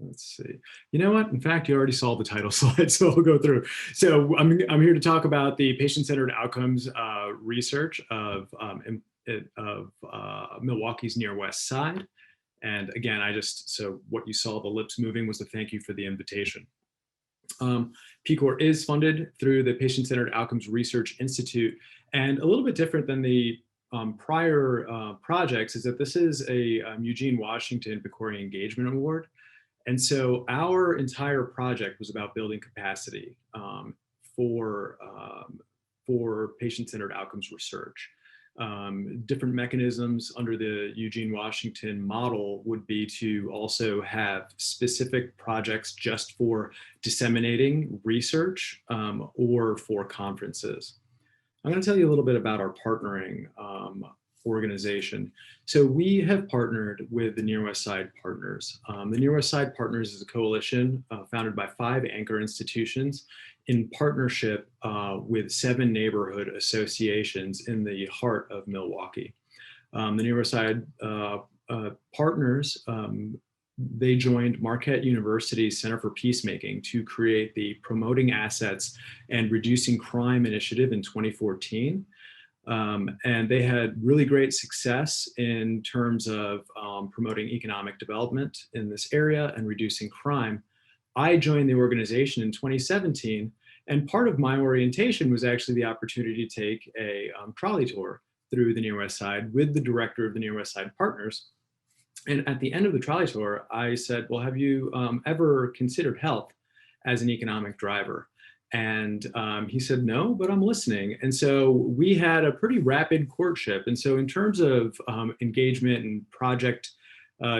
Let's see. You know what? In fact, you already saw the title slide, so I'll go through. So I'm here to talk about the patient-centered outcomes research of Milwaukee's Near West Side. And again, so what you saw, the lips moving, was a thank you for the invitation. PCOR is funded through the Patient-Centered Outcomes Research Institute, and a little bit different than the prior projects is that this is a Eugene Washington PCOR Engagement Award. And so our entire project was about building capacity for patient-centered outcomes research. Different mechanisms under the Eugene Washington model would be to also have specific projects just for disseminating research or for conferences. I'm going to tell you a little bit about our partnering organization. So we have partnered with the Near West Side Partners. The Near West Side Partners is a coalition founded by 5 anchor institutions in partnership with 7 neighborhood associations in the heart of Milwaukee. The Near West Side Partners, they joined Marquette University's Center for Peacemaking to create the Promoting Assets and Reducing Crime initiative in 2014. And they had really great success in terms of promoting economic development in this area and reducing crime. I joined the organization in 2017, and part of my orientation was actually the opportunity to take a trolley tour through the Near West Side with the director of the Near West Side Partners. And at the end of the trolley tour, I said, well, have you ever considered health as an economic driver? And he said, no, but I'm listening. And so we had a pretty rapid courtship. And so in terms of engagement and project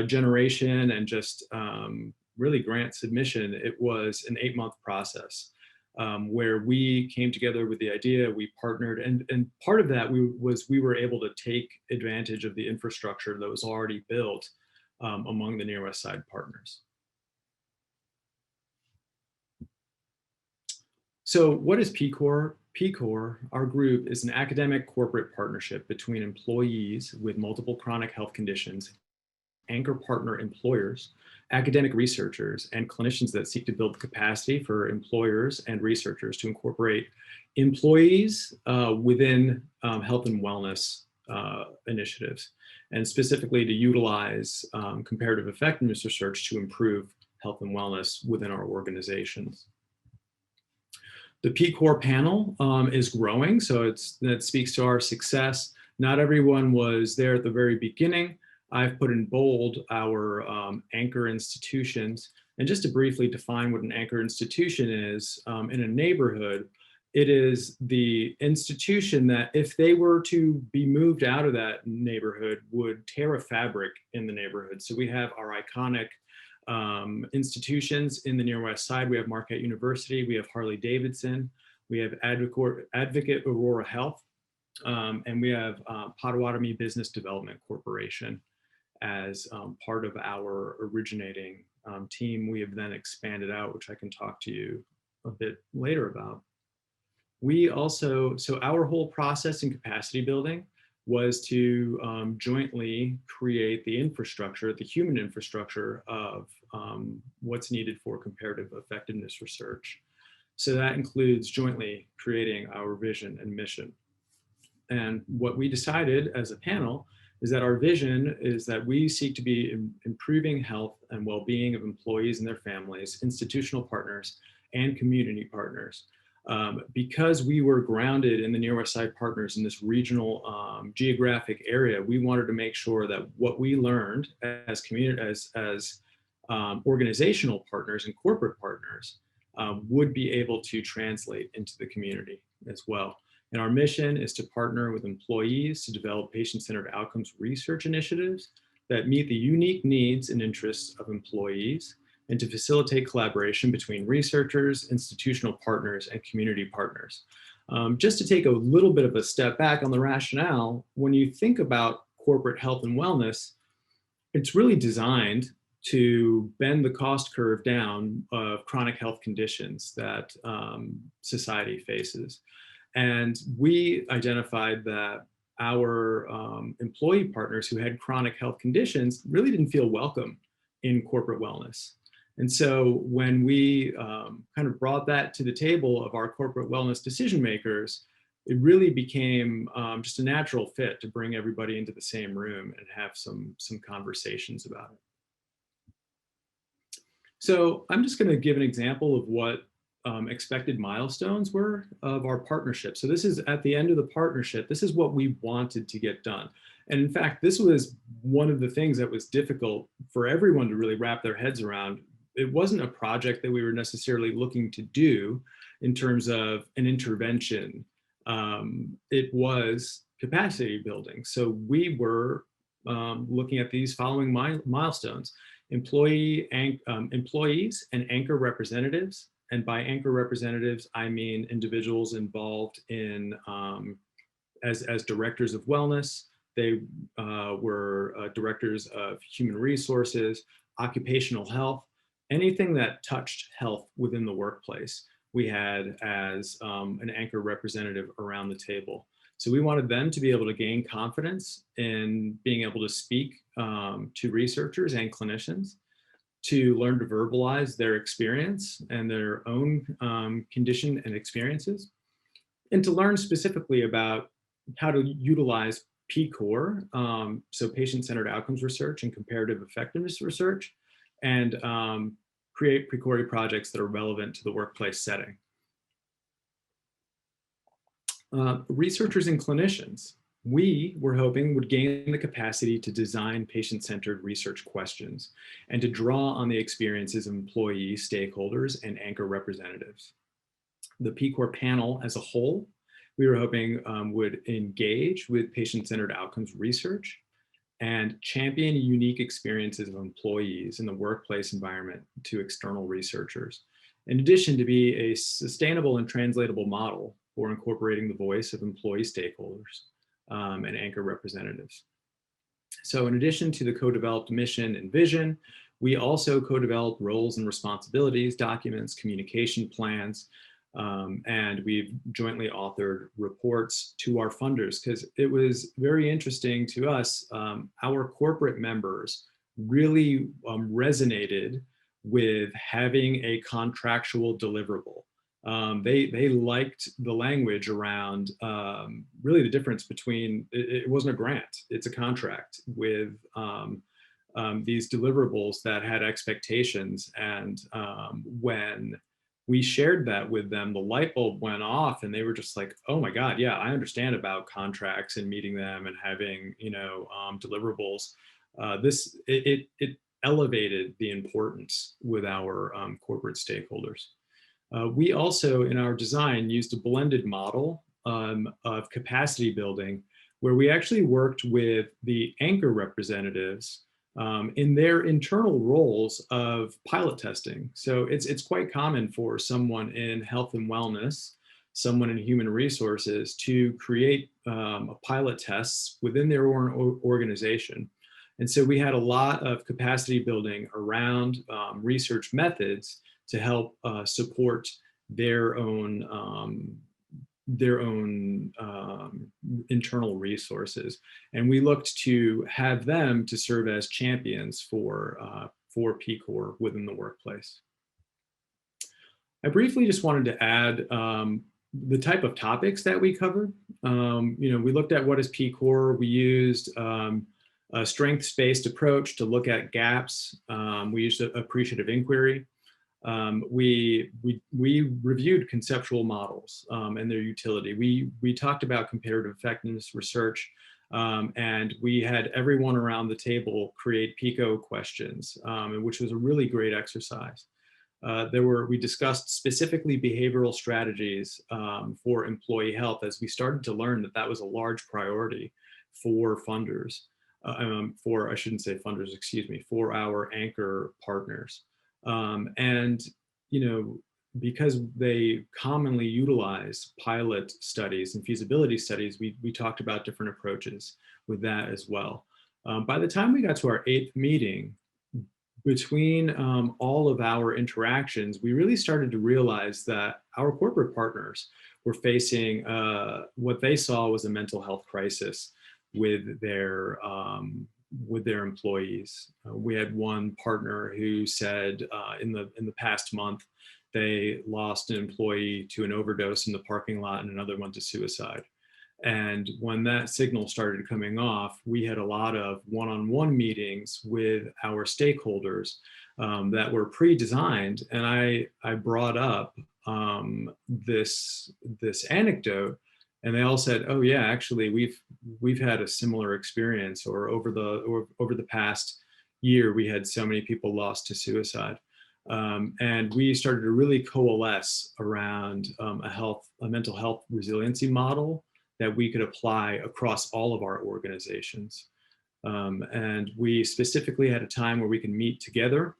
generation and just really grant submission, it was an 8-month process where we came together with the idea, we partnered, and part of that we were able to take advantage of the infrastructure that was already built among the Near West Side Partners. So what is PCOR? PCOR, our group, is an academic corporate partnership between employees with multiple chronic health conditions, anchor partner employers, academic researchers, and clinicians that seek to build capacity for employers and researchers to incorporate employees within health and wellness initiatives, and specifically to utilize comparative effectiveness research to improve health and wellness within our organizations. The PCOR panel is growing, so that speaks to our success. Not everyone was there at the very beginning. I've put in bold our anchor institutions. And just to briefly define what an anchor institution is, in a neighborhood, it is the institution that if they were to be moved out of that neighborhood would tear a fabric in the neighborhood. So we have our iconic institutions in the Near West Side. We have Marquette University, we have Harley-Davidson, we have Advocate Aurora Health, and we have Potawatomi Business Development Corporation as part of our originating team. We have then expanded out, which I can talk to you a bit later about. We also, so our whole process in capacity building was to jointly create the infrastructure, the human infrastructure of what's needed for comparative effectiveness research. So that includes jointly creating our vision and mission. And what we decided as a panel is that our vision is that we seek to be improving health and well-being of employees and their families, institutional partners, and community partners. Because we were grounded in the Near West Side Partners in this regional geographic area, we wanted to make sure that what we learned as organizational partners and corporate partners would be able to translate into the community as well. And our mission is to partner with employees to develop patient-centered outcomes research initiatives that meet the unique needs and interests of employees, and to facilitate collaboration between researchers, institutional partners, and community partners. Just to take a little bit of a step back on the rationale, when you think about corporate health and wellness, it's really designed to bend the cost curve down of chronic health conditions that society faces. And we identified that our employee partners who had chronic health conditions really didn't feel welcome in corporate wellness. And so when we kind of brought that to the table of our corporate wellness decision makers, it really became just a natural fit to bring everybody into the same room and have some conversations about it. So I'm just going to give an example of what expected milestones were of our partnership. So this is at the end of the partnership. This is what we wanted to get done. And in fact, this was one of the things that was difficult for everyone to really wrap their heads around. It wasn't a project that we were necessarily looking to do in terms of an intervention. It was capacity building. So we were looking at these following milestones: employees and anchor representatives. And by anchor representatives, I mean individuals involved in as directors of wellness. They were directors of human resources, occupational health, anything that touched health within the workplace. We had as an anchor representative around the table. So we wanted them to be able to gain confidence in being able to speak to researchers and clinicians, to learn to verbalize their experience and their own condition and experiences, and to learn specifically about how to utilize PCOR, so patient-centered outcomes research and comparative effectiveness research, and create PCORI projects that are relevant to the workplace setting. Researchers and clinicians, we were hoping would gain the capacity to design patient-centered research questions and to draw on the experiences of employees, stakeholders, and anchor representatives. The PCOR panel as a whole, we were hoping would engage with patient-centered outcomes research and champion unique experiences of employees in the workplace environment to external researchers. In addition, to be a sustainable and translatable model for incorporating the voice of employee stakeholders and anchor representatives. So in addition to the co-developed mission and vision, we also co-developed roles and responsibilities, documents, communication plans, and we've jointly authored reports to our funders, because it was very interesting to us. Our corporate members really resonated with having a contractual deliverable. They liked the language around really the difference between, it wasn't a grant, it's a contract with these deliverables that had expectations. And when we shared that with them, the light bulb went off and they were just like, oh my God, yeah, I understand about contracts and meeting them and having, deliverables. It elevated the importance with our corporate stakeholders. We also, in our design, used a blended model of capacity building, where we actually worked with the anchor representatives in their internal roles of pilot testing. So it's quite common for someone in health and wellness, someone in human resources, to create pilot tests within their own organization. And so we had a lot of capacity building around research methods to help support their own internal resources. And we looked to have them to serve as champions for PCOR within the workplace. I briefly just wanted to add the type of topics that we covered. We looked at what is PCOR. We used a strengths-based approach to look at gaps. We used appreciative inquiry. We reviewed conceptual models and their utility. We talked about comparative effectiveness research, and we had everyone around the table create PICO questions, which was a really great exercise. We discussed specifically behavioral strategies for employee health, as we started to learn that that was a large priority for funders, I shouldn't say funders, excuse me, for our anchor partners. And because they commonly utilize pilot studies and feasibility studies, we talked about different approaches with that as well. By the time we got to our 8th meeting, between all of our interactions, we really started to realize that our corporate partners were facing what they saw was a mental health crisis with their with their employees. We had one partner who said in the past month, they lost an employee to an overdose in the parking lot and another one to suicide. And when that signal started coming off, we had a lot of one-on-one meetings with our stakeholders that were pre-designed. And I brought up this anecdote, and they all said, "Oh yeah, actually we've had a similar experience, or over the past year, we had so many people lost to suicide." And we started to really coalesce around a mental health resiliency model that we could apply across all of our organizations. And we specifically had a time where we can meet together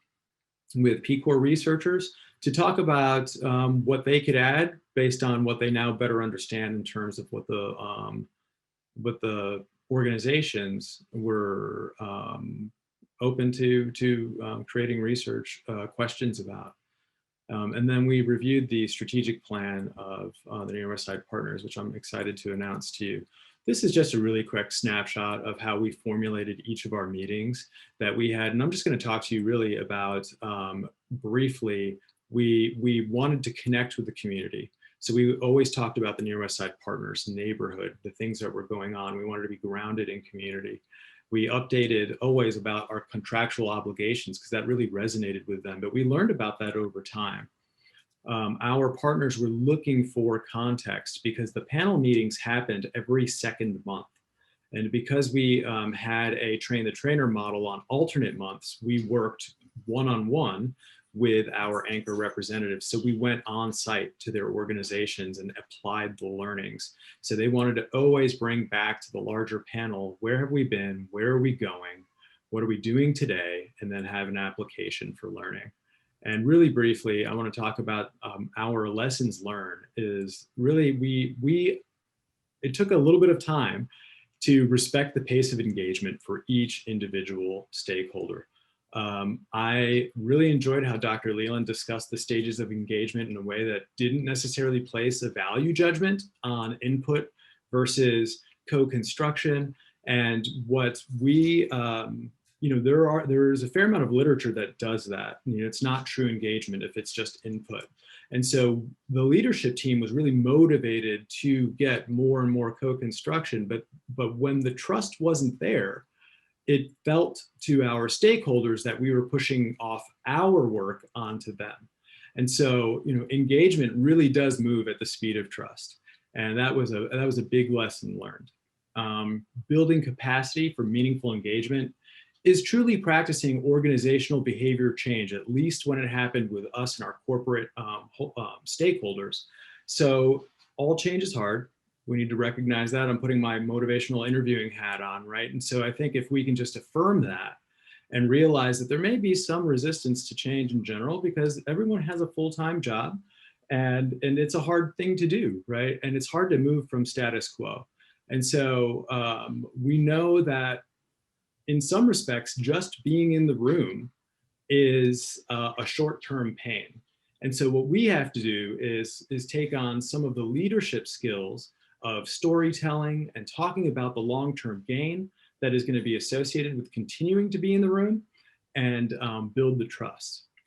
with P-Core researchers to talk about what they could add based on what they now better understand in terms of what the organizations were open to creating research questions about. And then we reviewed the strategic plan of the Neuroside Partners, which I'm excited to announce to you. This is just a really quick snapshot of how we formulated each of our meetings that we had. And I'm just going to talk to you really about, briefly, we wanted to connect with the community. So we always talked about the Neuroside Partners neighborhood, the things that were going on. We wanted to be grounded in community. We updated always about our contractual obligations because that really resonated with them, but we learned about that over time. Our partners were looking for context because the panel meetings happened every second month. And because we had a train the trainer model on alternate months, we worked one-on-one with our anchor representatives. So we went on site to their organizations and applied the learnings. So they wanted to always bring back to the larger panel, where have we been? Where are we going? What are we doing today? And then have an application for learning. And really briefly, I want to talk about our lessons learned is really, it took a little bit of time to respect the pace of engagement for each individual stakeholder. I really enjoyed how Dr. Leland discussed the stages of engagement in a way that didn't necessarily place a value judgment on input versus co-construction. And what we, there's a fair amount of literature that does that. It's not true engagement if it's just input. And so the leadership team was really motivated to get more and more co-construction, but when the trust wasn't there, it felt to our stakeholders that we were pushing off our work onto them. And so, engagement really does move at the speed of trust. And that was a big lesson learned. Building capacity for meaningful engagement is truly practicing organizational behavior change, at least when it happened with us and our corporate stakeholders. So all change is hard. We need to recognize that. I'm putting my motivational interviewing hat on, right? And so I think if we can just affirm that and realize that there may be some resistance to change in general because everyone has a full-time job and it's a hard thing to do, right? And it's hard to move from status quo. And so we know that in some respects, just being in the room is a short-term pain. And so what we have to do is take on some of the leadership skills of storytelling and talking about the long-term gain that is going to be associated with continuing to be in the room and build the trust.